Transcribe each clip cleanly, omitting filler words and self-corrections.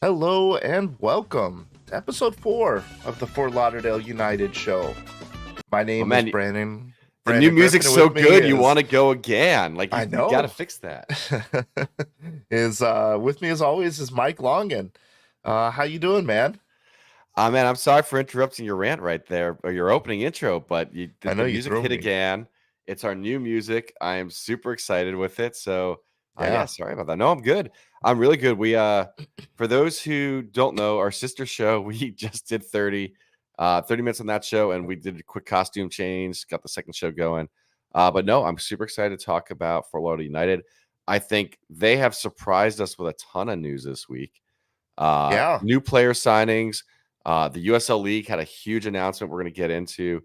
Hello and welcome to episode 4 of the Fort Lauderdale United show. My Oh name is man, Brandon. the new Brandon Griffin, music's and so with me good. You is want to go again? Like I you got to know fix that. is with me as always is Mike Longan. How you doing, man? Man, I'm sorry for interrupting your rant right there or your opening intro, but I the know you music threw hit me. again. It's our new music. I am super excited with it. So, yeah, Yeah, sorry about that. No, I'm good. I'm really good. For those who don't know, our sister show, we just did 30 minutes on that show, and we did a quick costume change, got the second show going. But no, I'm super excited to talk about Fort Lauderdale United. I think they have surprised us with a ton of news this week. yeah, New player signings. The USL League had a huge announcement we're going to get into.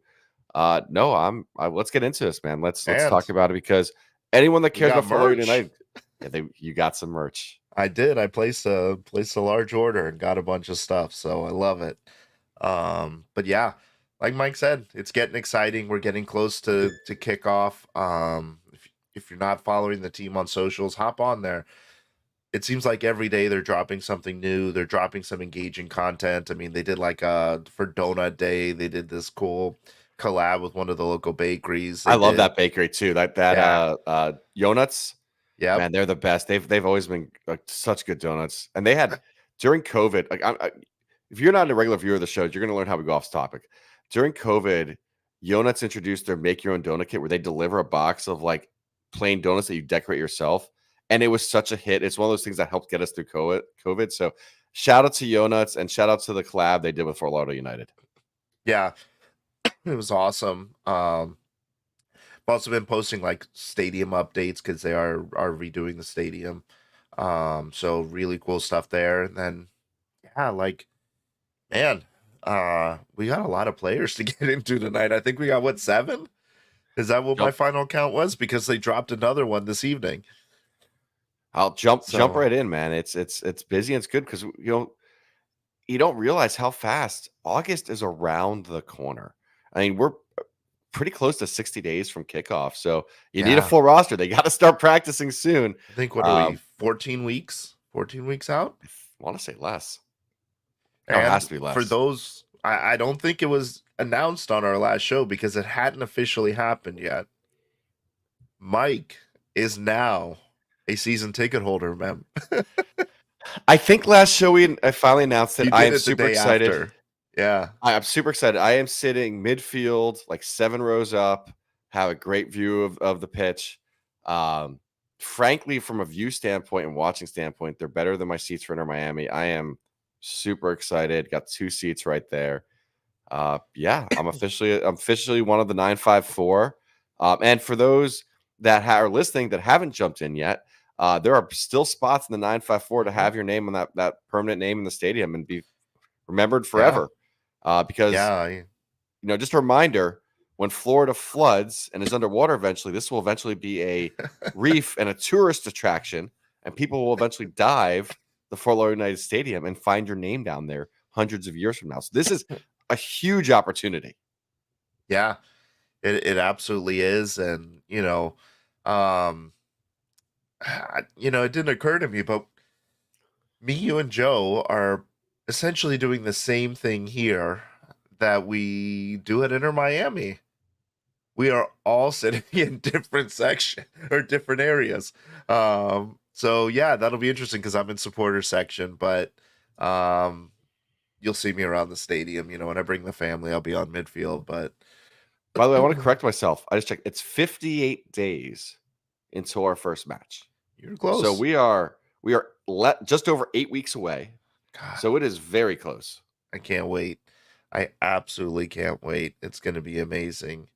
No, let's get into this, man. Let's and talk about it because anyone that we cares got about Fort Lauderdale merch. United, you got some merch. I did. I placed a large order and got a bunch of stuff, so I love it. But yeah, like Mike said, it's getting exciting. We're getting close to kickoff. If you're not following the team on socials, hop on there. It seems like every day they're dropping something new. They're dropping some engaging content. I mean, they did like for Donut Day, they did this cool collab with one of the local bakeries. I They love did, that bakery too. yeah, Donuts, yep. man, they're the best. They've always been such good donuts, and they had during COVID. If you're not a regular viewer of the show, you're going to learn how we go off topic. During COVID, Yonuts introduced their make your own donut kit where they deliver a box of like plain donuts that you decorate yourself. And it was such a hit. It's one of those things that helped get us through COVID. So shout out to Yonuts and shout out to the collab they did with Fort Lauderdale United. Yeah, it was awesome. I've also been posting like stadium updates because they are redoing the stadium. So really cool stuff there. And then yeah, like man, we got a lot of players to get into tonight. I think we got what, 7? Is that what my Jump, final count was? Because they dropped another one this evening. I'll jump So right in, man. It's busy and it's good because you don't realize how fast August is around the corner. I mean, we're pretty close to 60 days from kickoff. So you need a yeah, full roster. They got to start practicing soon. I think what are we, Um, 14 weeks? 14 weeks out? I want to say less. No, it And has to be for less. those, I don't think it was announced on our last show because it hadn't officially happened yet. Mike is now a season ticket holder, man. I think last show I finally announced it. You I did am it the super day excited. after. Yeah. I'm super excited. I am sitting midfield, like 7 rows up, have a great view of the pitch. Um, Frankly, from a view standpoint and watching standpoint, they're better than my seats for Inter Miami. I am super excited. Got 2 seats right there. Yeah, I'm officially one of the 954. And for those that are listening that haven't jumped in yet, there are still spots in the 954 to Mhm. have your name on that permanent name in the stadium and be remembered Yeah. forever. Because Yeah. just a reminder, when Florida floods and is underwater eventually, this will eventually be a reef and a tourist attraction, and people will eventually dive the Fort Lauderdale United Stadium and find your name down there hundreds of years from now. So this is a huge opportunity. Yeah. It absolutely is. And, um, it didn't occur to me, but me, you, and Joe are essentially doing the same thing here that we do at Inter Miami. We are all sitting in different section or different areas. So yeah, that'll be interesting because I'm in supporter section, but um, you'll see me around the stadium. When I bring the family, I'll be on midfield. But By the way, I want to correct myself. I just checked. It's 58 days until our first match. you're So close. we are just over 8 weeks away. God, So it is very close. I can't wait. I absolutely can't wait. It's going to be amazing.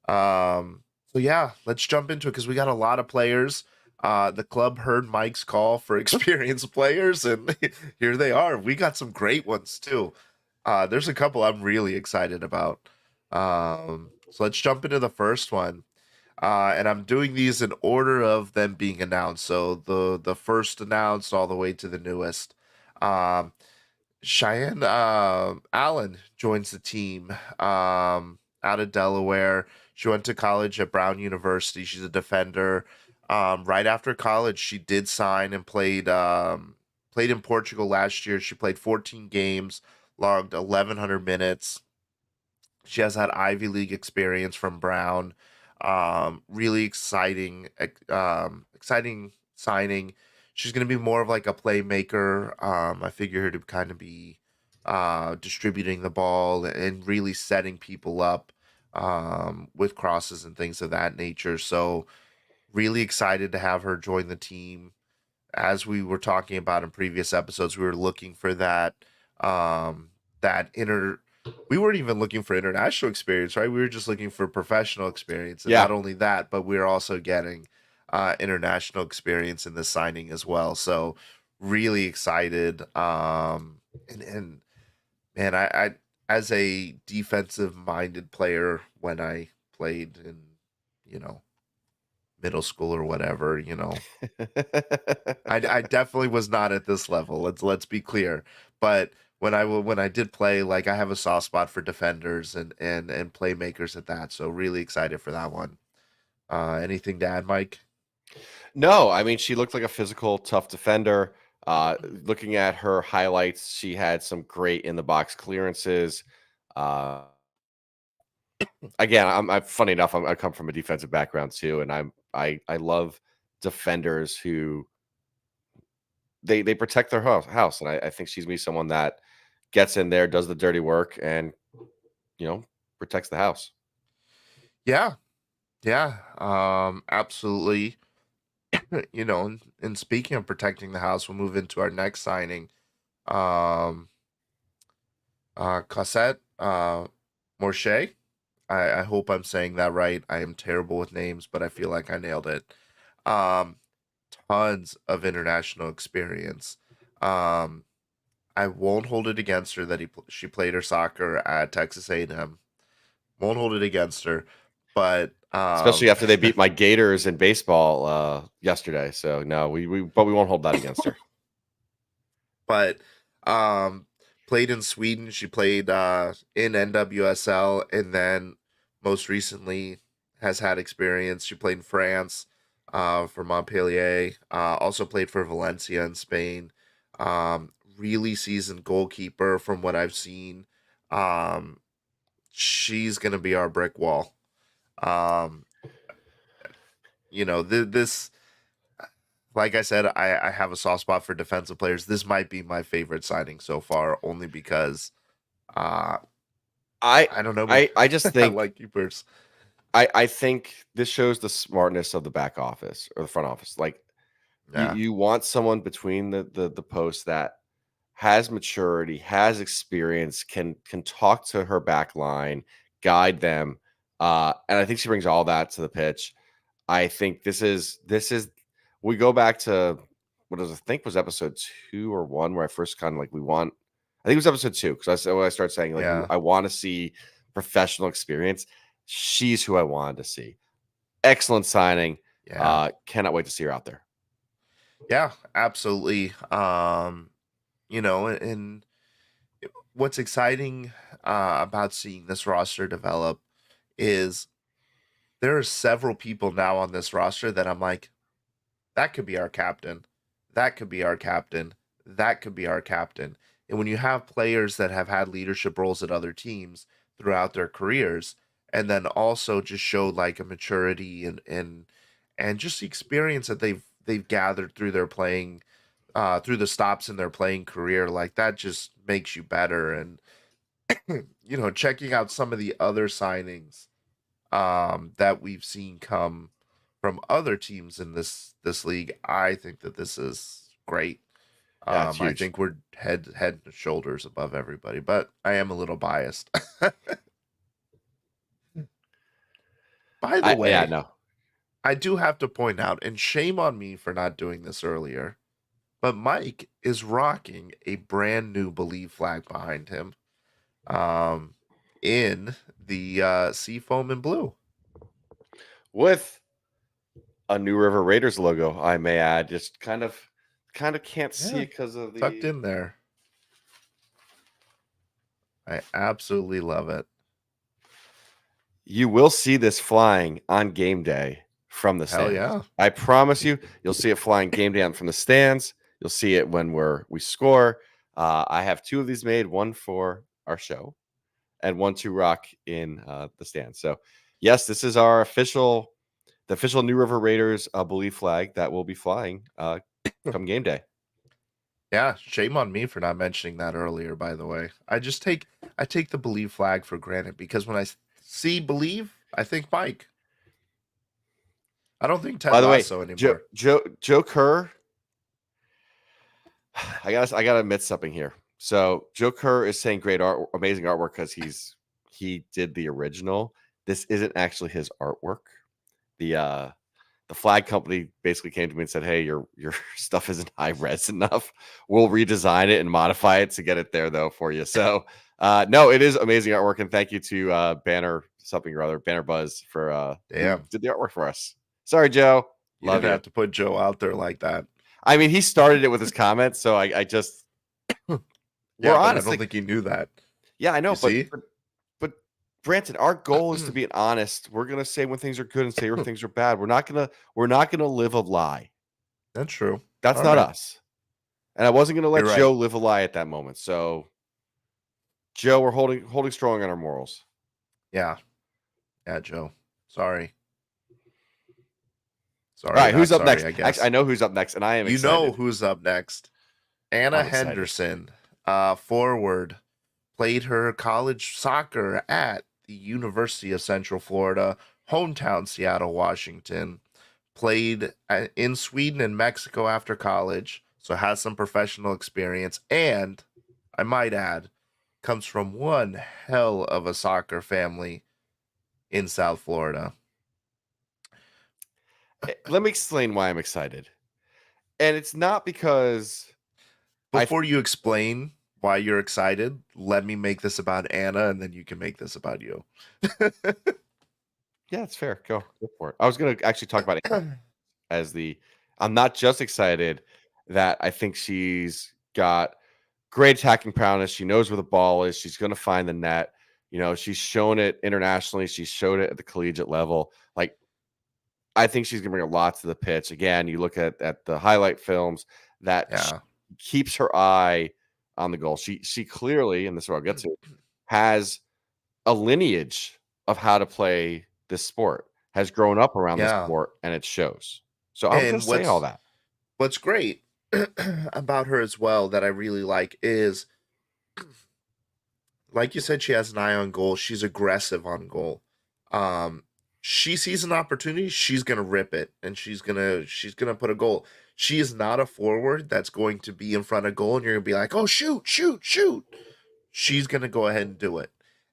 So yeah, let's jump into it because we got a lot of players. The club heard Mike's call for experienced players, and here they are. We got some great ones too. There's a couple I'm really excited about. So let's jump into the first one. And I'm doing these in order of them being announced. So the first announced all the way to the newest. Um, Cheyenne Allen joins the team out of Delaware. She went to college at Brown University. She's a defender. Right after college, she did sign and played played in Portugal last year. She played 14 games, logged 1,100 minutes. She has that Ivy League experience from Brown. Really exciting signing. She's going to be more of like a playmaker. I figure her to kind of be distributing the ball and really setting people up with crosses and things of that nature. So, really excited to have her join the team. As we were talking about in previous episodes, we were looking for that inner we weren't even looking for international experience, right? We were just looking for professional experience. And not Yeah. only that, but we are also getting international experience in this signing as well. So really excited. And man, I as a defensive minded player when I played in, you know, middle school or whatever, I definitely was not at this level. Let's be clear. But when I did play, like I have a soft spot for defenders and playmakers at that. So really excited for that one. Anything to add, Mike? No, I mean, she looked like a physical, tough defender. Looking at her highlights, she had some great in the box clearances. Uh, Again, I'm funny enough. I come from a defensive background too, and I love defenders who they protect their house, and I think she's gonna be someone that gets in there, does the dirty work, and you know protects the house. Yeah, yeah, absolutely. And speaking of protecting the house, we'll move into our next signing. Um, Cassette, Morche. I hope I'm saying that right. I am terrible with names, but I feel like I nailed it. Um, Tons of international experience. Um, I won't hold it against her that she played her soccer at Texas A&M. Won't hold it against her, but Especially after they beat my Gators in baseball yesterday. So no, we won't hold that against her. but um played in Sweden. She played in NWSL and then most recently has had experience. She played in France for Montpellier. Also played for Valencia in Spain. Really seasoned goalkeeper from what I've seen. Um, she's gonna be our brick wall. Um, this like I said, I have a soft spot for defensive players. This might be my favorite signing so far, only because uh I I don't know, man. I just I think like keepers. I think this shows the smartness of the back office or the front office. Like Yeah, you want someone between the posts that has maturity, has experience, can talk to her back line, guide them. And I think she brings all that to the pitch. I think this is we go back to what was I think was episode 2 or 1 where I first kind of like we want I think it was episode 2 because I said when I started saying like yeah, I want to see professional experience. She's who I wanted to see. Excellent signing. yeah, Cannot wait to see her out there. yeah, absolutely. And what's exciting about seeing this roster develop is there are several people now on this roster that I'm like, that could be our captain. That could be our captain. That could be our captain. And when you have players that have had leadership roles at other teams throughout their careers, and then also just showed like a maturity and just the experience that they've gathered through their playing, through the stops in their playing career, like that just makes you better. And checking out some of the other signings that we've seen come from other teams in this league, I think that this is great. Yeah, it's I huge. think we're head and shoulders above everybody, but I am a little biased. By the I yeah, way, no. I do have to point out, and shame on me for not doing this earlier, but Mike is rocking a brand new Believe flag behind him, um, in the sea foam and blue. With a New River Raiders logo, I may add. Just kind of can't see Yeah, it because of tucked the in there. I absolutely love it. you will see this flying on game day from the Hell stands. yeah. I promise you, you'll see it flying game day from the stands. You'll see it when we score. I have 2 of these made, one for our show and one to rock in the stand. So, yes, this is our the official New River Raiders Believe flag that will be flying come game day. Yeah, shame on me for not mentioning that earlier, by the way. I take the Believe flag for granted because when I see Believe, I think Mike. I don't think Ted By the way, Lasso anymore. Joe Kerr, I gotta admit something here. So Joe Kerr is saying great art, amazing artwork because he did the original. This isn't actually his artwork. The flag company basically came to me and said, "Hey, your stuff isn't high res enough. We'll redesign it and modify it to get it there though for you." So no, it is amazing artwork, and thank you to Banner something or other, Banner Buzz for who Damn. did the artwork for us. Sorry, Joe. You Love didn't you. have to put Joe out there like that. I mean, he started it with his comments, so I just we're Yeah, but I honest. don't Like, think he knew that. yeah, I know, You see? but Branton, our goal is to be honest. We're gonna say when things are good and say when things are bad. We're not gonna live a lie. That's true. That's All not right. us. And I wasn't gonna let You're right. Joe live a lie at that moment. So Joe, we're holding strong on our morals. Yeah. Yeah, Joe. Sorry. All Sorry, right, who's not up sorry, next? I Actually, I guess. know who's up next, and I am You know excited. who's up next. Anna I'm excited. Henderson, forward, played her college soccer at the University of Central Florida, hometown Seattle, Washington. Played in Sweden and Mexico after college, so has some professional experience. And I might add, comes from one hell of a soccer family in South Florida. Let me explain why I'm excited. And it's not because I Before you explain why you're excited, let me make this about Anna and then you can make this about you. yeah, it's fair. Go for it. I was gonna actually talk about it as I'm not just excited that I think she's got great attacking prowess. She knows where the ball is. She's going to find the net. She's shown it internationally. She's showed it at the collegiate level. Like, I think she's going to bring a lot to the pitch. Again, you look at the highlight films that Yeah. keeps her eye on the goal. She clearly, and this is what I'll get to, has a lineage of how to play this sport. Has grown up around this Yeah. sport, and it shows. So I was going And to say all that. what's great about her as well that I really like you said, she has an eye on goal. She's aggressive on goal. Um, she sees an opportunity, she's gonna rip it, and she's gonna put a goal. She is not a forward that's going to be in front of goal, and you're gonna be like, "Oh, shoot, shoot, shoot!" She's gonna go ahead and do it,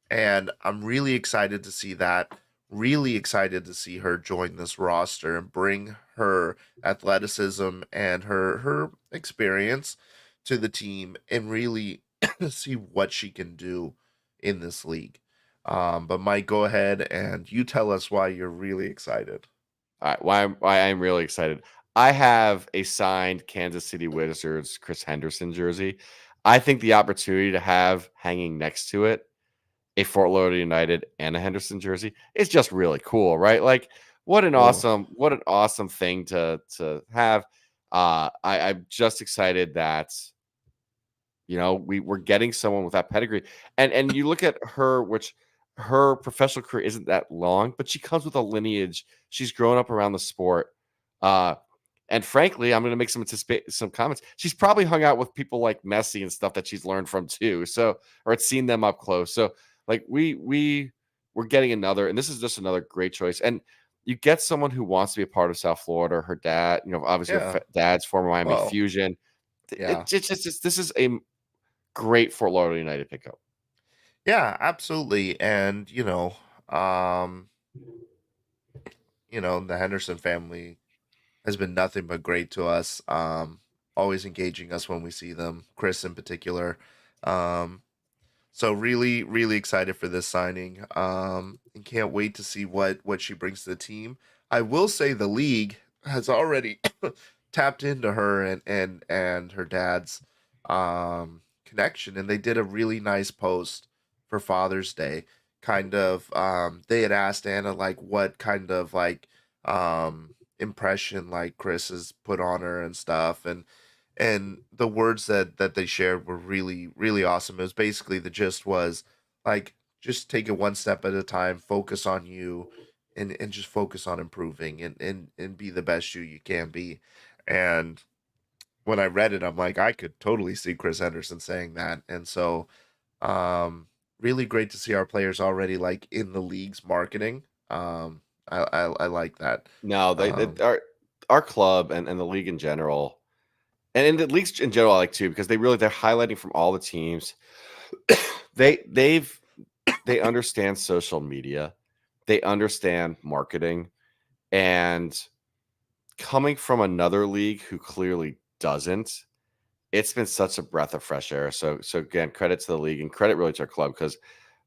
and I'm really excited to see that. Really excited to see her join this roster and bring her athleticism and her experience to the team, and really see what she can do in this league. But Mike, go ahead and you tell us why you're really excited. All right, why I'm really excited. I have a signed Kansas City Wizards Chris Henderson jersey. I think the opportunity to have hanging next to it a Fort Lauderdale United and a Henderson jersey is just really cool, right? Like, Oh, what an awesome thing to have. I'm just excited that we're getting someone with that pedigree. And you look at her, which her professional career isn't that long, but she comes with a lineage. She's grown up around the sport. Uh, and frankly, I'm going to make some comments. She's probably hung out with people like Messi and stuff that she's learned from too. So, or it's seen them up close. So, like we're getting another, and this is just another great choice. And you get someone who wants to be a part of South Florida. Her dad, obviously yeah. her dad's former Miami Well, Fusion. yeah. It's just this is a great Fort Lauderdale United pickup. Yeah, absolutely. And, the Henderson family has been nothing but great to us. Always engaging us when we see them, Chris in particular. Um, So really, really excited for this signing. And can't wait to see what she brings to the team. I will say the league has already tapped into her and her dad's connection, and they did a really nice post for Father's Day. Kind of, they had asked Anna like what kind of impression like Chris has put on her and stuff, and the words that they shared were really really awesome. It was basically the gist was like just take it one step at a time, focus on you, and just focus on improving and be the best you can be. And when I read it, I'm like, I could totally see Chris Henderson saying that. And so, really great to see our players already like in the league's marketing. I like that. No, they Um, our club and the league in general, and in the leagues in general, I like too, because they're highlighting from all the teams. they they've they understand social media, they understand marketing, and coming from another league who clearly doesn't, it's been such a breath of fresh air. So again, credit to the league and credit really to our club, because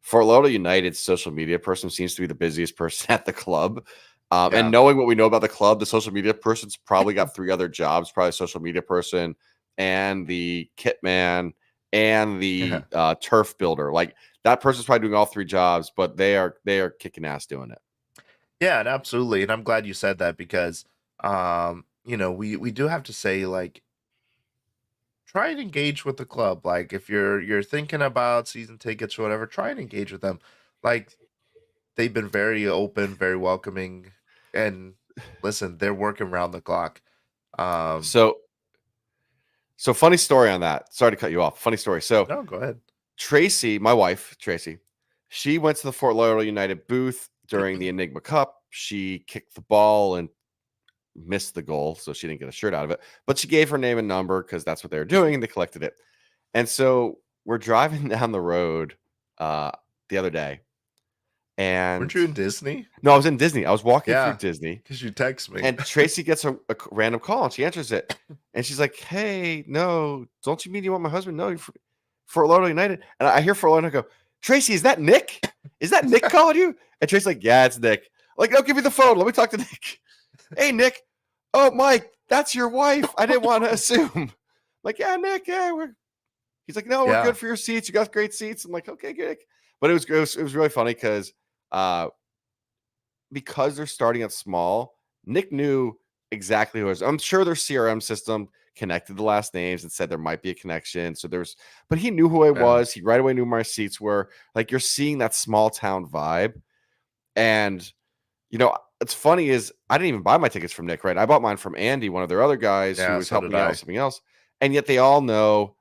Fort Lauderdale United's social media person seems to be the busiest person at the club. And yeah, knowing what we know about the club, the social media person's probably got 3 other jobs, probably social media person and the kit man and yeah, the turf builder. Like that person's probably doing all 3 jobs, but they are kicking ass doing it. yeah, and absolutely. And I'm glad you said that because, we do have to say like try and engage with the club. Like if you're thinking about season tickets or whatever, try and engage with them. Like they've been very open, very welcoming, and listen, they're working around the clock. Um, So so funny story on that. Sorry to cut you off. Funny story. So no, go ahead. Tracy, my wife, Tracy, she went to the Fort Lauderdale United booth during the Enigma Cup. She kicked the ball and missed the goal, so she didn't get a shirt out of it. But she gave her name and number because that's what they were doing, and they collected it. And so we're driving down the road uh, the other day, Weren't and you in Disney? no, I was in Disney. I was walking through Yeah, Disney, because you text me. and Tracy gets a random call, and she answers it, and she's like, "Hey, no, don't you mean you want my husband? No, you're Fort Lauderdale United." And I hear Fort Lauderdale go, "Tracy, is that Nick? Is that Nick calling you?" And Tracy's like, "Yeah, it's Nick." Like, "No, give me the phone. Let me talk to Nick." "Hey, Nick. Oh, Mike, that's your wife. I didn't want to assume." I'm like, "Yeah, Nick. Yeah, we're." He's like, "No, we're Yeah, good for your seats. You got great seats." I'm like, "Okay, good." But it was really funny uh, because they're starting out small, Nick knew exactly who it was. I'm sure their CRM system connected the last names and said there might be a connection. But he knew who I yeah, was. He right away knew where my seats were. Like you're seeing that small town vibe. And, it's funny is I didn't even buy my tickets from Nick, right? I bought mine from Andy, one of their other guys who yeah. was So helping did me out with I. something else. And yet they all know,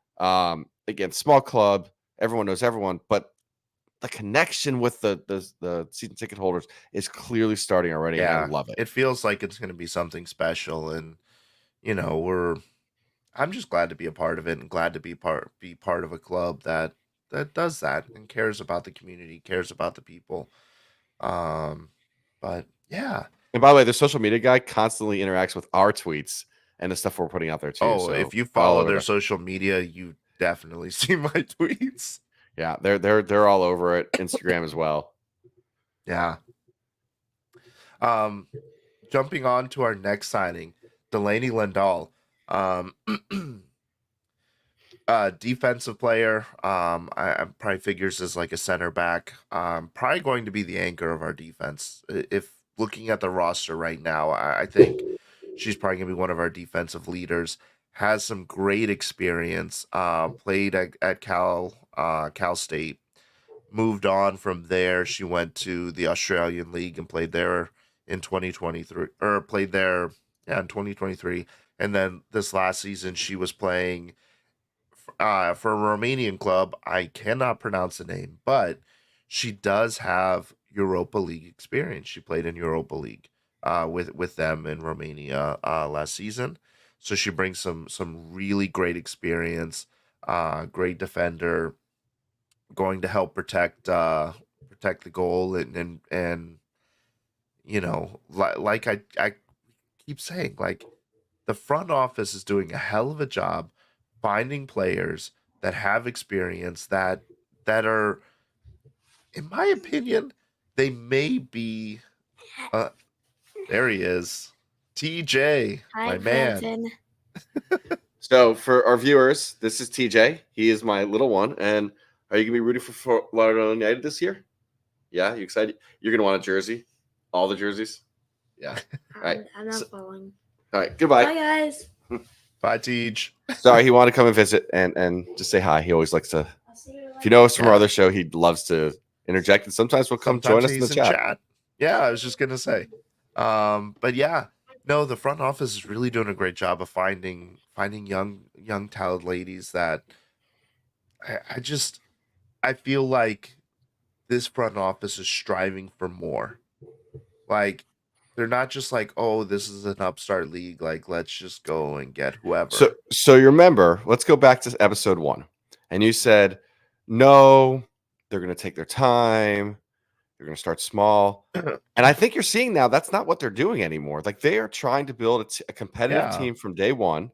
again, small club, everyone knows everyone, but the connection with the season ticket holders is clearly starting already, and I Yeah, love it. it feels like it's going to be something special, and we're. I'm just glad to be a part of it, and glad to be part of a club that does that and cares about the community, cares about the people. Um, but yeah. And by the way, the social media guy constantly interacts with our tweets and the stuff we're putting out there too. Oh, So if you all follow over their there. social media, you definitely see my tweets. Yeah, they're all over it. Instagram as well. Yeah. Um, Jumping on to our next signing, Delaney Lindahl. Um, defensive player. I probably figures as like a center back. Probably going to be the anchor of our defense. If looking at the roster right now, I think she's probably gonna be one of our defensive leaders. Has some great experience. Played at Cal State. Moved on from there. She went to the Australian League and played there in 2023, or played there, yeah, in 2023. And then this last season, she was playing for a Romanian club. I cannot pronounce the name, but she does have Europa League experience. She played in Europa League with them in Romania last season, so she brings some really great experience. Great defender, going to help protect the goal and like I keep saying, like the front office is doing a hell of a job finding players that have experience that are, in my opinion, they may be. Uh, there he is, TJ, Hi, my man. Branton. So for our viewers, this is TJ. He is my little one. And are you gonna be rooting for Fort Lauderdale United this year? Yeah, you excited? You're gonna want a jersey, all the jerseys. Yeah. All right. I'm not So, following. all right. Goodbye. Bye, guys. Bye, Teach. Sorry, he wanted to come and visit and just say hi. He always likes to. If you know us from our Yeah. other show, he loves to interject, and sometimes will come join Sometimes us in the he's in chat. chat. Yeah, I was just gonna say. But yeah, no, the front office is really doing a great job of finding young talented ladies that I feel like this front office is striving for more. Like they're not just like, oh, this is an upstart league. Like, let's just go and get whoever. So you remember? Let's go back to episode 1, and you said, "No, they're going to take their time. They're going to start small." And I think you're seeing now that's not what they're doing anymore. Like they are trying to build a competitive Yeah, team from day one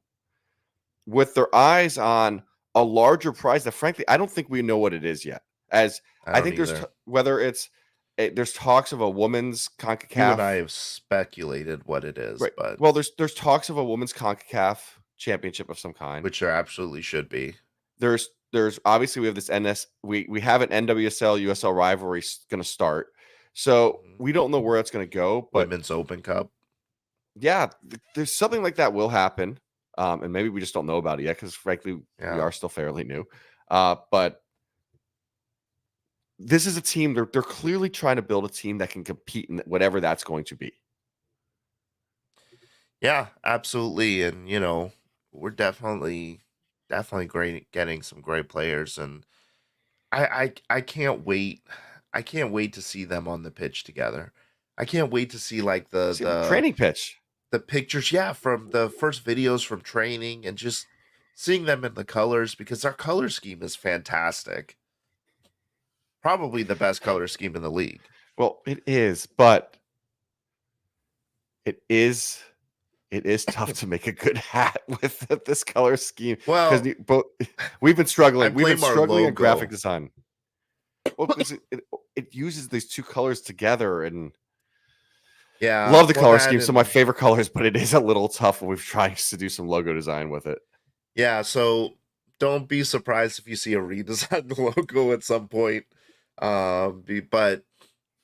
with their eyes on a larger prize that, frankly, I don't think we know what it is yet. As I I don't think either. whether it's there's talks of a women's You and CONCACAF. I have speculated what it is, Right. but Well, there's talks of a women's CONCACAF championship of some kind. which there absolutely should be. There's obviously we have this we have an NWSL USL rivalry going to start. So Mhm. we don't know where it's going to go, but Women's Open Cup. yeah, there's something like that will happen. And maybe we just don't know about it yet because frankly, we Yeah. are still fairly new. But this is a team they're clearly trying to build a team that can compete in whatever that's going to be. Yeah, absolutely. And we're definitely great getting some great players and I can't wait. I can't wait to see them on the pitch together. I can't wait to see like the See, the training pitch. the pictures, yeah, from the first videos from training and just seeing them in the colors because our color scheme is fantastic. Probably the best color scheme in the league. Well, it is, but it is tough to make a good hat with this color scheme because Well, we've been I struggling. We've been blame our struggling in graphic logo. design. Well, because it uses these two colors together, and Yeah, love the well color that scheme. So my and favorite colors, but it is a little tough when we've tried to do some logo design with it. yeah, so don't be surprised if you see a redesigned logo at some point. But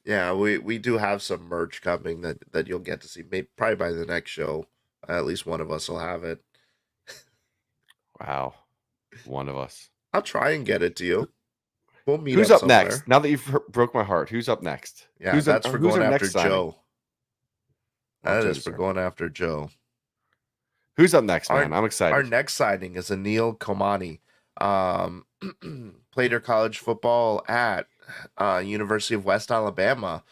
yeah, we do have some merch coming that you'll get to see. Maybe probably by the next show. At least one of us will have it. Wow, one of us. I'll try and get it to you. We'll meet Who's up up next? somewhere. Now that you've broke my heart, who's up next? Yeah, that's for Who's going our after next signing? Joe. Well, That Joe is for deserves going it. after Joe. Who's up next, Our man? I'm our excited. next signing is Anil Komani. Um, played her college football at University of West Alabama,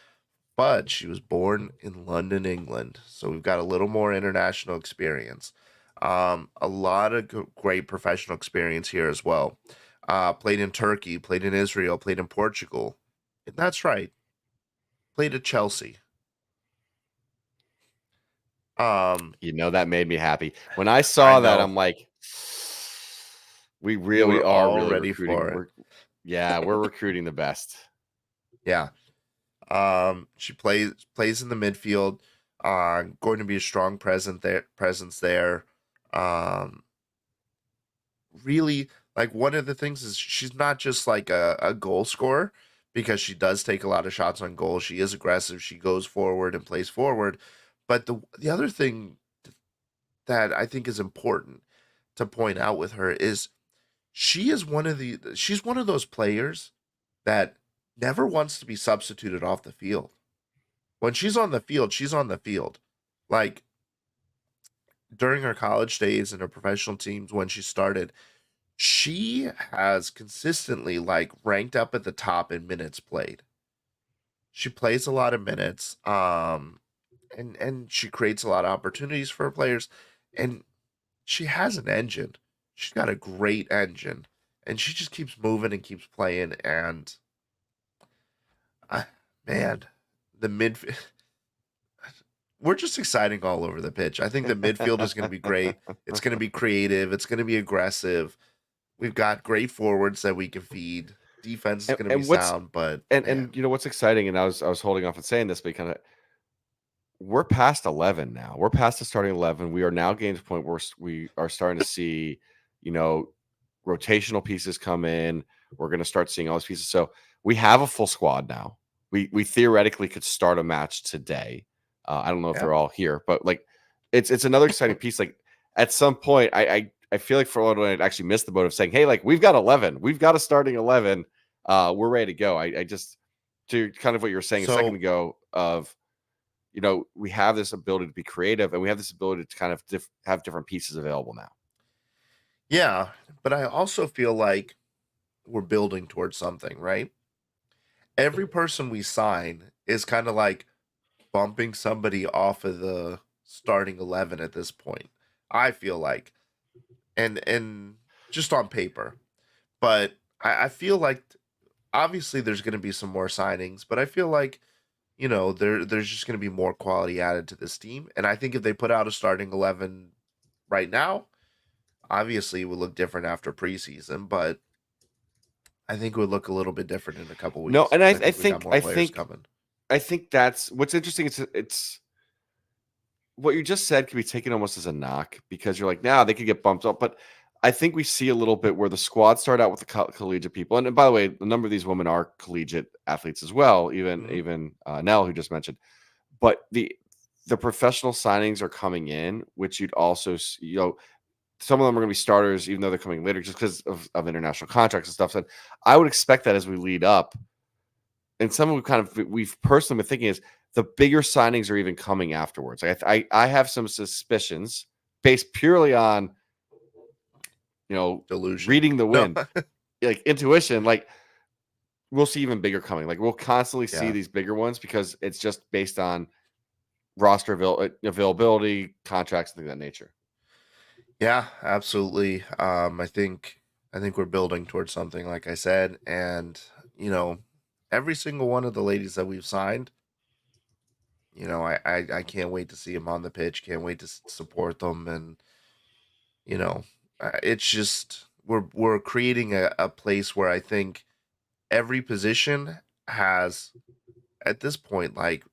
but she was born in London, England. So we've got a little more international experience. A lot of great professional experience here as well. Played in Turkey, played in Israel, played in Portugal. And that's right. Played at Chelsea. That made me happy. When I I saw that, know I'm like, we we really were are all really ready recruiting. for it. We're recruiting the best. Yeah. She plays in the midfield. Going to be a strong presence there. Um, really like one of the things is she's not just like a goal scorer because she does take a lot of shots on goal. She is aggressive. She goes forward and plays forward. But the other thing that I think is important to point out with her is she's one of those players that never wants to be substituted off the field. When she's on the field, she's on the field. Like during her college days and her professional teams when she started, she has consistently like ranked up at the top in minutes played. She plays a lot of minutes, and she creates a lot of opportunities for her players, and she has an engine. She's got a great engine, and she just keeps moving and keeps playing. And I, man, the mid, we're just exciting all over the pitch. I think the midfield is going to be great. It's going to be creative. It's going to be aggressive. We've got great forwards that we can feed. Defense is And, going to be and what's sound, but and man, what's exciting, and I was holding off on saying this because we're past 11 now. We're past the starting 11. We are now getting to the point where we are starting to see, you know, rotational pieces come in. We're going to start seeing all these pieces. So we have a full squad now. We theoretically could start a match today. I don't know if yeah, they're all here, but like it's another exciting piece. Like at some point, I feel like for Illinois, I'd actually missed the boat of saying, "Hey, like we've got 11, we've got a starting 11, we're ready to go." I just to kind of what you were saying a second So ago of we have this ability to be creative, and we have this ability to kind of have different pieces available now. yeah, but I also feel like we're building towards something, right? Every person we sign is kind of like bumping somebody off of the starting 11 at this point. I feel like, and just on paper, but I feel like obviously there's going to be some more signings, but I feel like there's just going to be more quality added to this team, and I think if they put out a starting 11 right now, obviously it would look different after preseason, but I think it would look a little bit different in a couple No, weeks and because I think we got more I players think coming. I think that's what's interesting. It's what you just said can be taken almost as a knock because you're like, now they could get bumped up. But I think we see a little bit where the squad start out with the collegiate people, and by the way, a number of these women are collegiate athletes as well. Even Mhm. even Nell, who just mentioned, but the professional signings are coming in, which you'd also some of them are going to be starters, even though they're coming later, just because of international contracts and stuff. So I would expect that as we lead up, and some we've personally been thinking is the bigger signings are even coming afterwards. Like I have some suspicions based purely on Delusion. reading the No. wind, like intuition. Like we'll see even bigger coming. Like we'll constantly see Yeah. these bigger ones because it's just based on roster availability, contracts, things of that nature. Yeah, absolutely. I think we're building towards something, like I said, and you know, every single one of the ladies that we've signed, I can't wait to see them on the pitch. Can't wait to support them, and you know, it's just we're creating a place where I think every position has at this point like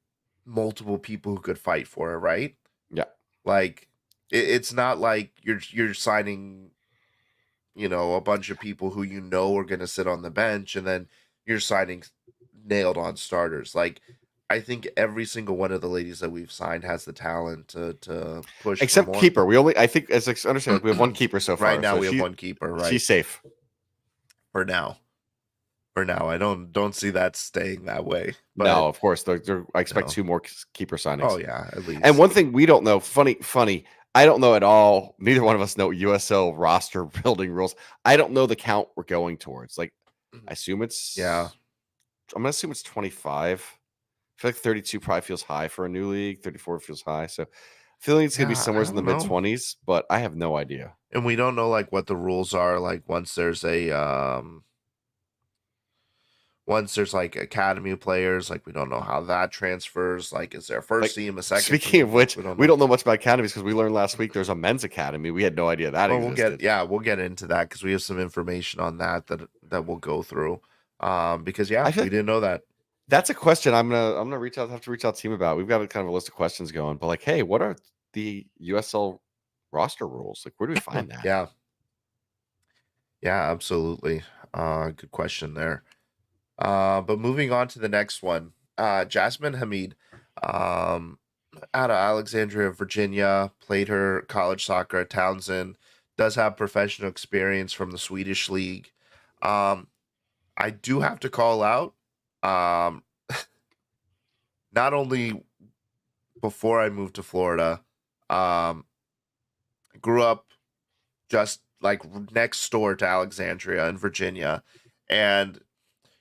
multiple people who could fight for it, right? Yeah. Like it's not like you're signing a bunch of people who are going to sit on the bench, and then you're signing nailed on starters. Like, I think every single one of the ladies that we've signed has the talent to push for Except more. keeper. I think, as I understand, we have one keeper so Right far. now, So we have one keeper, right? she's safe. For now. For now, I don't see that staying that way. But No, of course. I expect no. two more keeper Oh signings. yeah, at And least. one thing we don't know, funny, I don't know at all. Neither one of us know USL roster building rules. I don't know the count we're going towards. Like, I assume Yeah. I'm gonna assume it's 25. I feel like 32 probably feels high for a new league. 34 feels high. So I feel like it's gonna be Yeah, I somewhere in the don't mid know. 20s, but I have no idea. And we don't know like what the rules are like once there's like academy players, like we don't know how that transfers. Like, is there a first Like, team, a second speaking of team? Like, which, we don't we know. don't know much about academies because we learned last week there's a men's academy. We had no idea that Well, existed. we'll get into that because we have some information on that we'll go through. Because I feel we like didn't know that. that's a question I'm gonna have to reach out to team about. We've got a kind of a list of questions going, but like, hey, what are the USL roster rules? Like, where do we find that? Yeah, yeah, absolutely. Good question there. But moving on to the next one, Jasmine Hamid, um, out of Alexandria, Virginia, played her college soccer at Townsend, does have professional experience from the Swedish league. Um, I do have to call out, um, not only before I moved to Florida, um, grew up just like next door to Alexandria in Virginia, and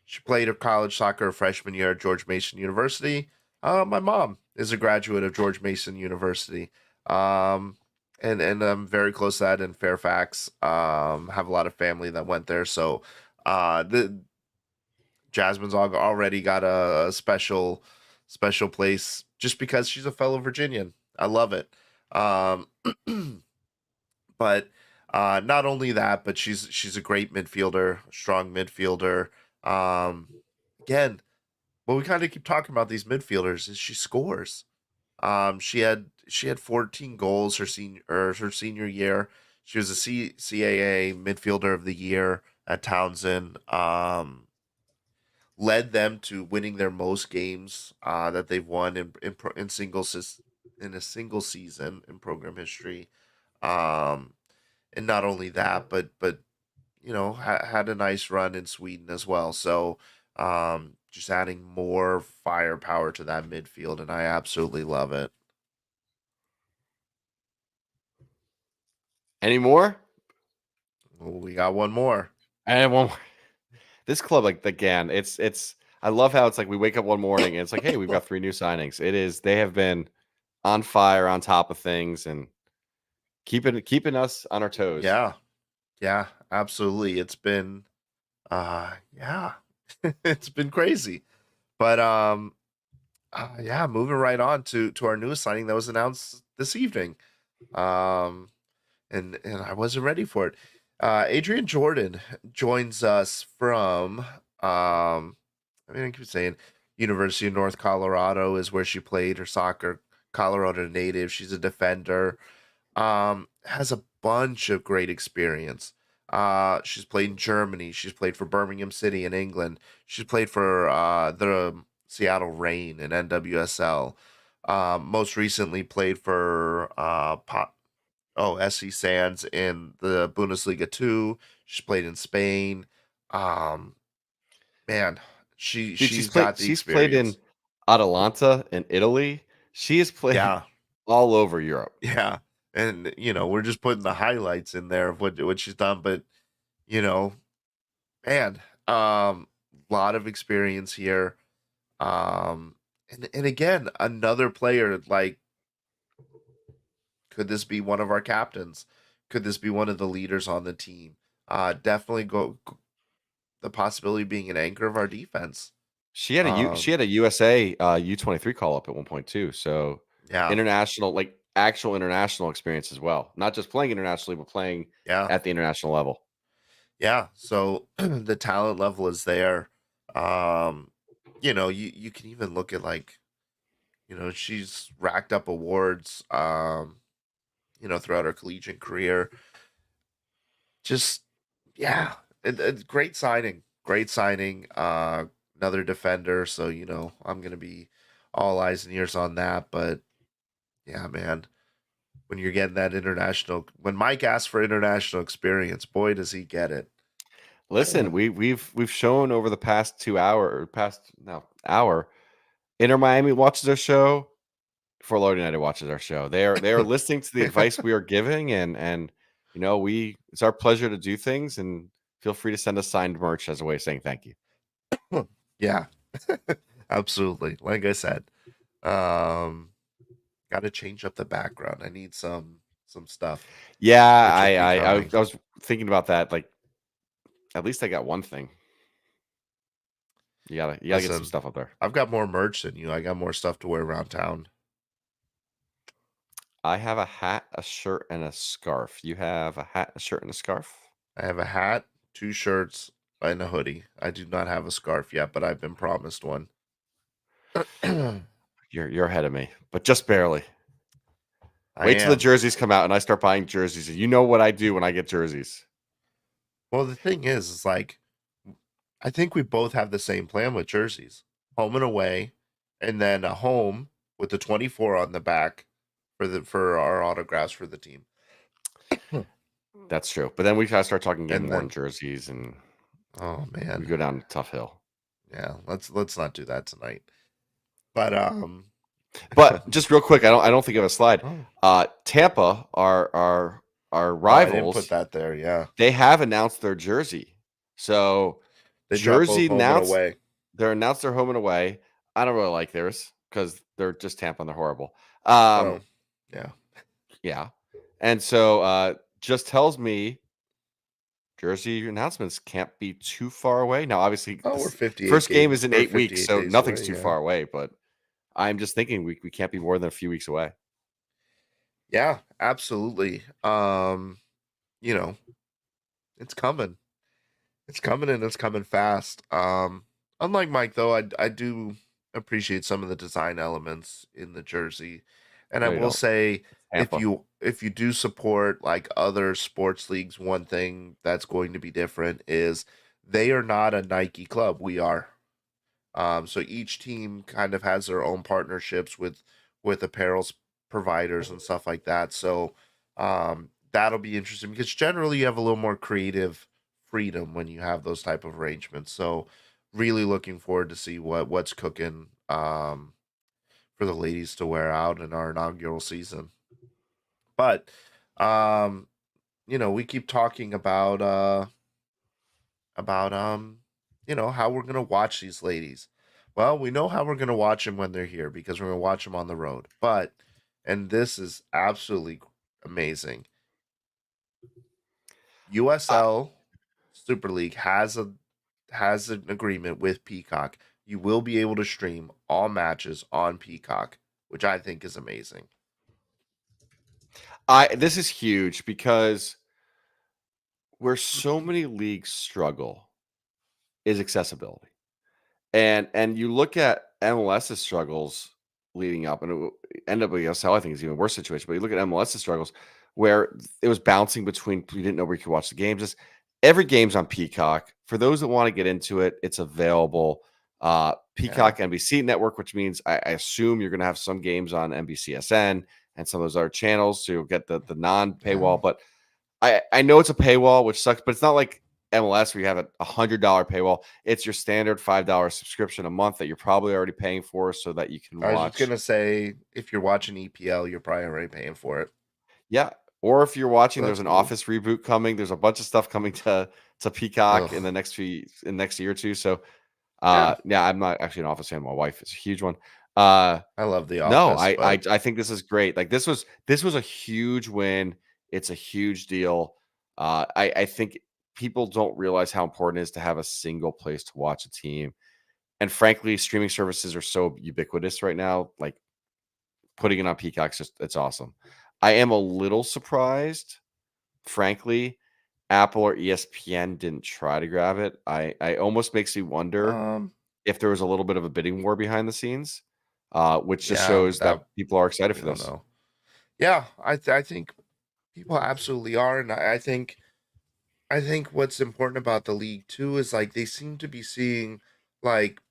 she played her college soccer freshman year at George Mason University. My mom is a graduate of George Mason University. Um, and I'm very close to that in Fairfax. Have a lot of family that went there. So the Jasmine's already got a special place just because she's a fellow Virginian. I love it. Um, but not only that, but she's a great midfielder, strong midfielder. Um, Again, what we kind of keep talking about these midfielders is she scores. She had 14 goals her senior year. She was a CAA midfielder of the year at Townsend. Led them to winning their most games that they've won in a single season in program history. Um, and not only that, but had a nice run in Sweden as well. So just adding more firepower to that midfield, and I absolutely love it. Any more? Well, we got one more. And one more. This club, like again, it's. I love how it's like we wake up one morning and it's like, hey, we've got 3 new signings. It is. They have been on fire, on top of things, and keeping us on our toes. Yeah, yeah, absolutely. It's been yeah, it's been crazy. But yeah, moving right on to our newest signing that was announced this evening. Um, and I wasn't ready for it. Adrian Jordan joins us from I mean I keep saying University of North Colorado is where she played her soccer. Colorado native. She's a defender. Has a bunch of great experience. She's played in Germany. She's played for Birmingham City in England. She's played for the Seattle Reign in NWSL. Most recently played for SC Sands in the Bundesliga 2. She's played in Spain. Um, man, Dude, she's got the she's played in experience. Atalanta in Italy. She has played Yeah, all over Europe. yeah. And we're just putting the highlights in there of what she's done, but you know, man, lot of experience here. And again, another player like could this be one of our captains? Could this be one of the leaders on the team? Definitely the possibility of being an anchor of our defense. She Um, had a USA U23 call up at one point too. So yeah, international, like actual international experience as well. Not just playing internationally, but playing yeah, at the international level. yeah. So the talent level is there. Um, you can even look at like, she's racked up awards, throughout her collegiate career. Just yeah, great signing. Great signing. Another defender. So I'm gonna be all eyes and ears on that. But yeah, man, when you're getting that international, when Mike asks for international experience, boy, does he get it. Listen, we've shown over the past 2 hour, past now hour, Inter Miami watches our show. Fort Lauderdale United watches our show. They are listening to the advice we are giving, and we it's our pleasure to do things. And feel free to send us signed merch as a way of saying thank you. Yeah, absolutely. Like I said, um, got to change up the background. I need some stuff Yeah, that should be coming. I was thinking about that. Like, at least I got one thing. You gotta get some Listen, stuff up there. I've got more merch than you. I got more stuff to wear around town. I have a hat, a shirt, and a scarf. You have a hat, a shirt, and a scarf. I have a hat, two shirts, and a hoodie. I do not have a scarf yet, but I've been promised one. I You're ahead of me, but just barely. Wait till the am. jerseys come out and I start buying jerseys. You know what I do when I get jerseys. Well, the thing is like I think we both have the same plan with jerseys. Home and away, and then a home with the 24 on the back for our autographs for the team. That's true. But then we gotta start talking game And worn then jerseys, and oh we man. go down a tough hill. Yeah, let's not do that tonight. But But just real quick, I don't think of a slide. oh, Tampa, our oh, I didn't put rivals, that there. Yeah. they have announced their jersey. So They drop both Jersey home and announced away. announced their home and away. I don't really like theirs because they're just Tampa and they're horrible. Oh, yeah. Yeah. And so just tells me Jersey announcements can't be too far away. Now, obviously, Oh, we're this 58 first game game is in or 8 weeks, 58 so days nothing's away. too Yeah. far away. But I'm just thinking we can't be more than a few weeks away. Yeah, absolutely. You know, it's coming. It's coming and it's coming fast. Unlike Mike though, I do appreciate some of the design elements in the jersey. And I No, you will don't. say if Tampa. you do support like other sports leagues, one thing that's going to be different is they are not a Nike club. We are. So each team kind of has their own partnerships with apparel providers and stuff like that. So that'll be interesting because generally you have a little more creative freedom when you have those type of arrangements. So really looking forward to see what's cooking for the ladies to wear out in our inaugural season. But um, we keep talking about how we're gonna watch these ladies. Well, we know how we're gonna watch them when they're here because we're gonna watch them on the road. But and this is absolutely amazing. Uh, USL Super League has an agreement with Peacock. You will be able to stream all matches on Peacock, which I think is amazing. this is huge because where so many leagues struggle is accessibility. And you look at MLS's struggles leading up, and NWSL, I think, is even worse situation. But you look at MLS's struggles, where it was bouncing between you didn't know where you could watch the games. Every game's on Peacock. For those that want to get into it, it's available. Yeah, Peacock NBC network, which means I assume you're going to have some games on NBCSN and some of those other channels, so you'll get the non yeah. paywall. But I know it's a paywall, which sucks, but it's not like MLS where you have a $100 paywall. It's your standard $5 subscription a month that you're probably already paying for so that you can I was just watch. gonna say if you're watching EPL, you're probably already paying for it. Yeah. Or if you're watching, So there's that's an cool. Office reboot coming. There's a bunch of stuff coming to Peacock in Ugh. the next year or two. So Yeah, yeah, I'm not actually an Office fan. My wife is a huge one. Uh I love The no, Office, but I think this is great. Like this was a huge win. It's a huge deal. I think people don't realize how important it is to have a single place to watch a team. And frankly, streaming services are so ubiquitous right now. Like putting it on Peacock's just it's awesome. I am a little surprised, frankly, Apple or ESPN didn't try to grab it. I almost makes me wonder um, if there was a little bit of a bidding war behind the scenes, which just yeah, shows that that people are excited we for don't this. know. Yeah, I think people absolutely are, and I think what's important about the league too is like they seem to be seeing like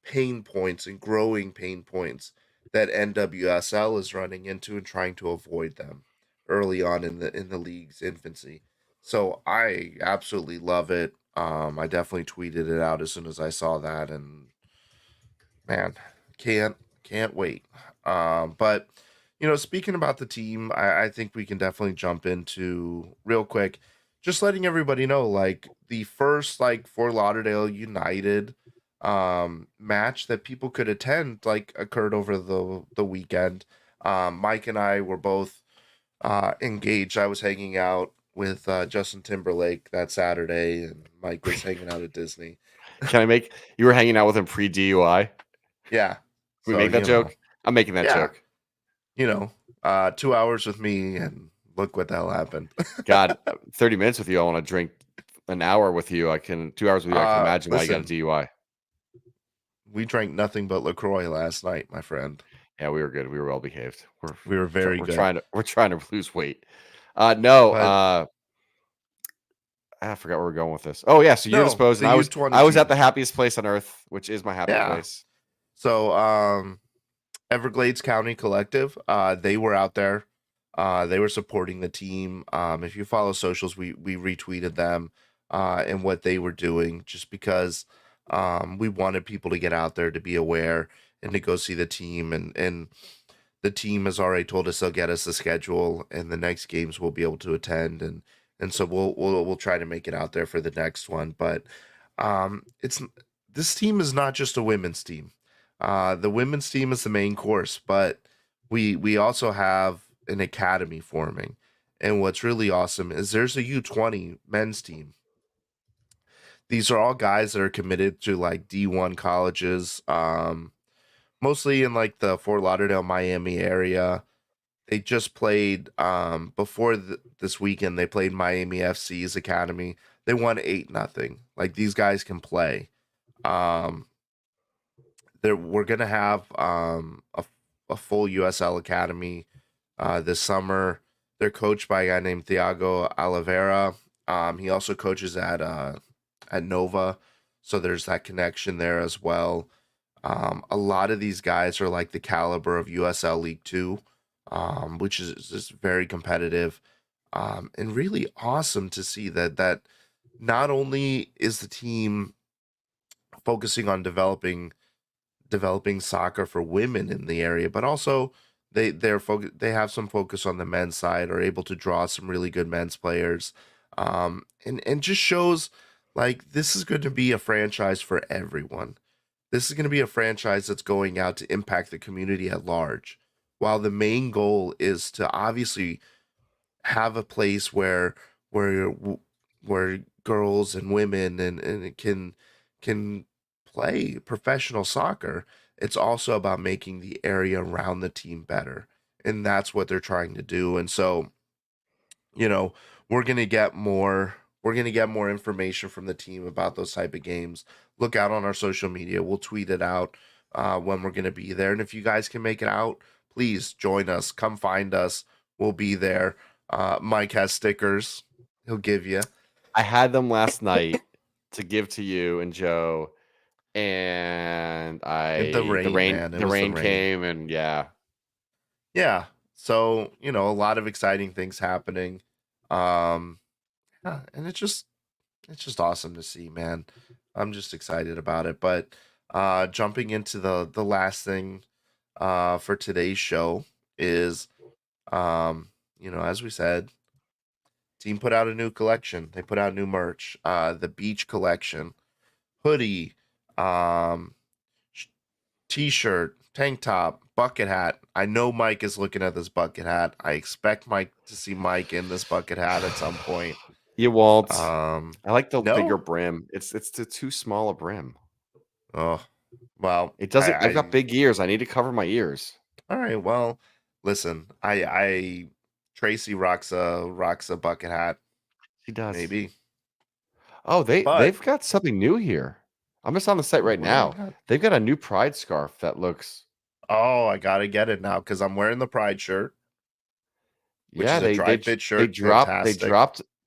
pain points and growing pain points that NWSL is running into and trying to avoid them early on in the league's infancy. So I absolutely love it. I definitely tweeted it out as soon as I saw that, and man, can't wait. But speaking about the team, I think we can definitely jump into real quick, just letting everybody know, like the first like Fort Lauderdale United match that people could attend like occurred over the weekend. Mike and I were both engaged. I was hanging out with Justin Timberlake that Saturday, and Mike was hanging out at Disney. Can I make you were hanging out with him pre DUI? Yeah. Can we So make that joke? I'm making that yeah, joke. you know, 2 hours with me, and look what the hell happened. God, 30 minutes with you. I want to drink an hour with you. I can 2 hours with you. I can imagine why you got a Listen, DUI. we drank nothing but LaCroix last night, my friend. Yeah, we were good. We were well behaved. We were very We're good. trying to lose weight. No, But I forgot where we're going with this. Oh yeah, so you're no, disposed, the and U20 I was at team. the happiest place on earth, which is my happy Yeah. place. So Everglades County Collective, they were out there. They were supporting the team. If you follow socials, we retweeted them and what they were doing, just because we wanted people to get out there to be aware and to go see the team. And the team has already told us they'll get us the schedule, and the next games we'll be able to attend, and so we'll try to make it out there for the next one. But it's this team is not just a women's team. The women's team is the main course, but we also have an academy forming. And what's really awesome is there's a U20 men's team. These are all guys that are committed to like D1 colleges, mostly in like the Fort Lauderdale, Miami area. They just played before this weekend. They played Miami FC's academy. They won 8-0. Like these guys can play. Um, we're gonna have a full USL academy this summer. They're coached by a guy named Thiago Oliveira. He also coaches at Nova, so there's that connection there as well. A lot of these guys are like the caliber of USL League Two, which is just very competitive. And really awesome to see that not only is the team focusing on developing soccer for women in the area, but also they have some focus on the men's side, are able to draw some really good men's players, and just shows like this is going to be a franchise for everyone. This is going to be a franchise that's going out to impact the community at large. While the main goal is to obviously have a place where where girls and women and it can play professional soccer. It's also about making the area around the team better, and that's what they're trying to do. And so, you know, we're gonna get more. We're gonna get more information from the team about those type of games. Look out on our social media. We'll tweet it out when we're gonna be there. And if you guys can make it out, please join us. Come find us. We'll be there. Mike has stickers. He'll give you. I had them last night to give to you and Joe, and In the rain, man. It the was the rain rain. came, and yeah. Yeah. So, a lot of exciting things happening. Um, yeah, and it's just awesome to see, man. I'm just excited about it. But jumping into the last thing for today's show is as we said, team put out a new collection. They put out new merch. The beach collection, hoodie, um, sh- t-shirt, tank top, bucket hat. I know Mike is looking at this bucket hat. I expect Mike to see Mike in this bucket hat at some point. You won't. Um, I like the bigger no? brim. It's the too small a brim. Oh, well, It I, doesn't. I've got I, big ears. I need to cover my ears. all right. Well, listen, Tracy rocks a bucket hat, He does. maybe, Oh, but they've got something new here. I'm just on the site oh, right what do they now. got? They've got a new pride scarf that looks. Oh, I gotta get it now because I'm wearing the Pride shirt, which Yeah, is a dry j- fit shirt. they Fantastic.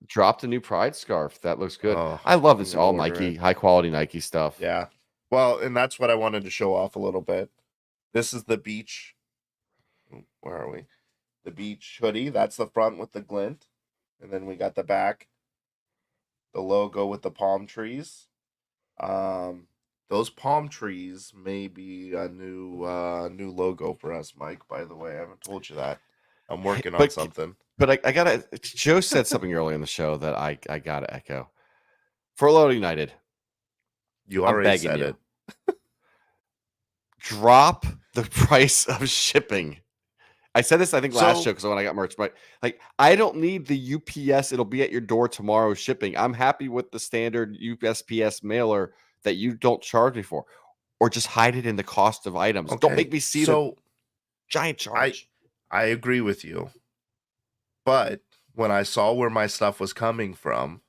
dropped a new pride scarf that looks good. Oh, I love I'm this gonna all order Nike, it. high quality Nike stuff. Yeah. Well, and that's what I wanted to show off a little bit. This is the beach. Where are we? The beach hoodie. That's the front with the glint. And then we got the back, the logo with the palm trees. Um, those palm trees may be a new logo for us, Mike, by the way. I haven't told you that. I'm working on But something. I gotta. Joe said something earlier in the show that I gotta echo. For Loyal United, You I'm already begging said you, it. drop the price of shipping. I said this, I think, last show So, because when I got merch, but like, I don't need the UPS. It'll be at your door tomorrow shipping. I'm happy with the standard USPS mailer that you don't charge me for, or just hide it in the cost of items. Don't okay. make me see the So giant I charge. I agree with you. But when I saw where my stuff was coming from,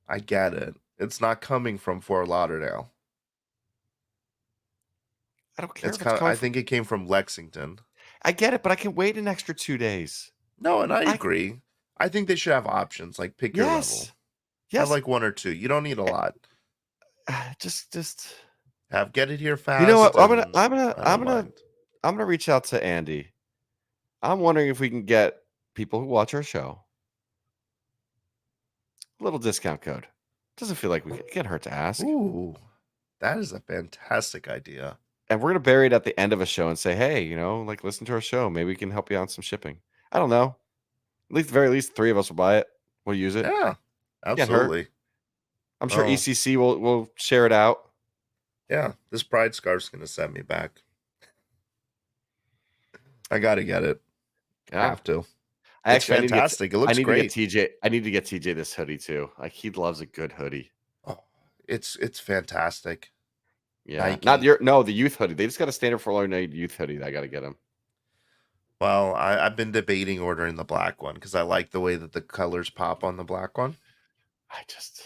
I get it. It's not coming from Fort Lauderdale. I don't care It's if it's kind of, coming I from. think it came from Lexington. I get it, but I can wait an extra 2 days. No, and I I agree. I think they should have options like pick your level. yes, Have yes. like one or two. You don't need a lot. Just Have get it here you know fast what? and I don't mind. I'm gonna reach out to Andy. I'm wondering if we can get people who watch our show a little discount code. Doesn't feel like it can't hurt to ask. Ooh, that is a fantastic idea. And we're gonna bury it at the end of a show and say, hey, like listen to our show. Maybe we can help you out on some shipping. I don't know. At least, very least, three of us will buy it. We'll use it. Yeah, Can't hurt. absolutely. I'm sure Oh, ECC will share it out. yeah. This pride scarf's gonna set me back. I gotta get it. Yeah. Have to. I It's actually fantastic. It I looks need to get great. TJ. I need to get TJ this hoodie too. Like he loves a good hoodie. Oh, it's fantastic. Yeah. Not Nike. your no, the youth hoodie. They just got a standard for night youth hoodie that I gotta get him. Well, I've been debating ordering the black one because I like the way that the colors pop on the black one. I just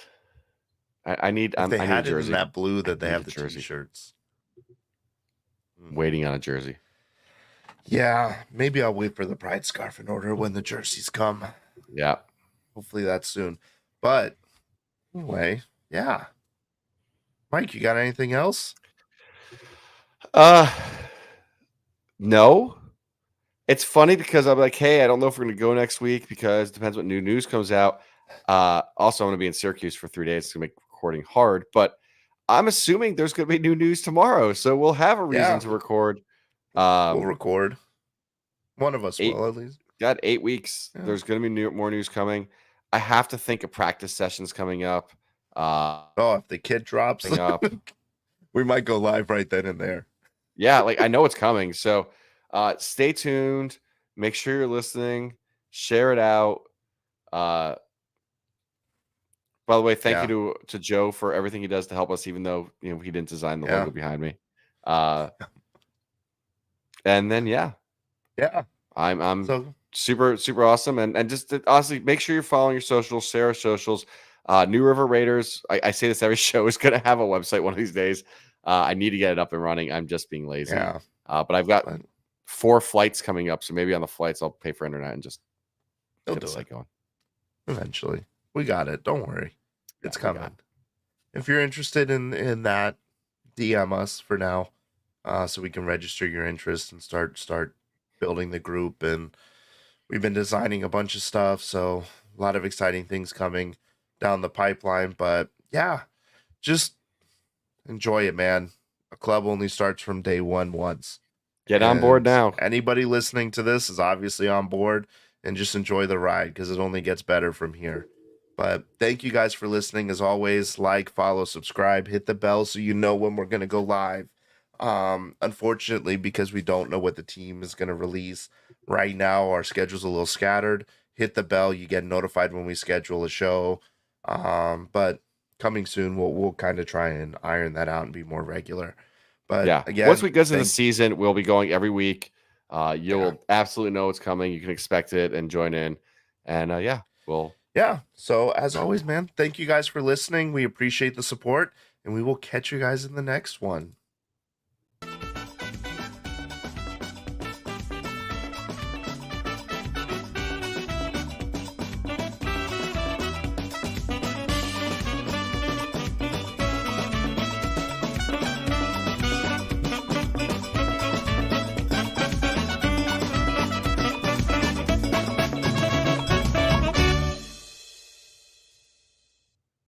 I need If they I need a had it in jersey. that blue I that they need a have the jersey. t-shirts. Waiting on a jersey. Yeah, maybe I'll wait for the pride scarf in order when the jerseys come. Yeah. Hopefully that's soon. But anyway, yeah. Mike, you got anything else? Uh no. It's funny because I'm like, hey, I don't know if we're going to go next week because it depends what new news comes out. Also, I'm going to be in Syracuse for 3 days. It's going to make recording hard, but I'm assuming there's going to be new news tomorrow, so we'll have a reason Yeah, to record. we'll record. One of us Eight will, at least. got 8 weeks. Yeah. There's going to be more news coming. I have to think of practice sessions coming up. Oh, if the kid drops, Coming up. we might go live right then and there. Yeah, like I know it's coming. So stay tuned. Make sure you're listening. Share it out. By the way, thank you to Joe for everything he does to help us, even though he didn't design the logo behind me. And then yeah, I'm so super awesome, and just honestly, make sure you're following your socials, share our socials. New River Raiders. I say this every show is going to have a website one of these days. I need to get it up and running. I'm just being lazy. Yeah, but I've got 4 flights coming up, so maybe on the flights I'll pay for internet and just get the site going. Eventually, we got it. Don't worry, it's coming. If you're interested in that, DM us for now, so we can register your interest and start building the group. And we've been designing a bunch of stuff, so a lot of exciting things coming down the pipeline. But yeah, just enjoy it, man. A club only starts from day one once. Get on board now. Anybody listening to this is obviously on board, and just enjoy the ride because it only gets better from here. But thank you guys for listening. As always, like, follow, subscribe, hit the bell so you know when we're going to go live. Unfortunately, because we don't know what the team is going to release right now, our schedule's a little scattered. Hit the bell, you get notified when we schedule a show. But coming soon, we'll kind of try and iron that out and be more regular. But again, once we get to the season, we'll be going every week. You'll absolutely know what's coming. You can expect it and join in. And so as always, man, thank you guys for listening. We appreciate the support, and we will catch you guys in the next one.